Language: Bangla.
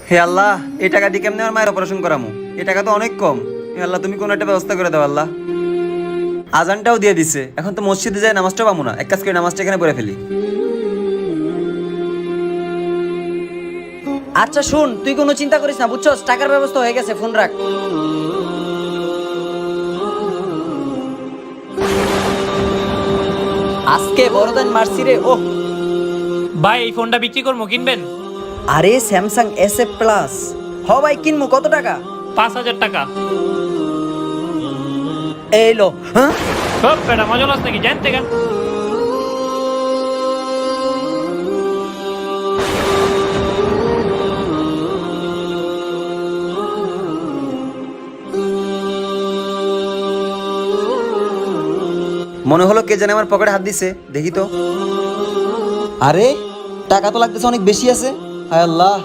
হে আল্লাহ, এই টাকা দিয়ে কেমনে আমার মায়ের অপারেশন করামু? এই টাকা তো অনেক কম। হে আল্লাহ, তুমি কোনো একটা ব্যবস্থা করে দাও আল্লাহ। আজানটাও দিয়ে দিছে, এখন তো মসজিদে যায় নামাজটাও পাবো না। এক কাজ করে নামাজটা এখানে পড়ে ফেলি। আচ্ছা শুন, তুই কোনো চিন্তা করিস না, বুঝছস? টাকার ব্যবস্থা হয়ে গেছে, ফোন রাখ। আজকে বড়দান মারছি রে। ওহ, ভাই এই ফোনটা বিক্রি করবো, কিনবেন? আরে স্যামসাং SF প্লাস। হ ভাই, কিনবো। কত টাকা? 5,000 টাকা। এই লো। হ্যাঁ, সব বেটা মজা লাস নাকি জানতে গা। মনে হলো কে জানে আমার পকেটে হাত দিছে, দেখি তো। আরে টাকা তো লাগতেছে অনেক বেশি আছে। হায় আল্লাহ,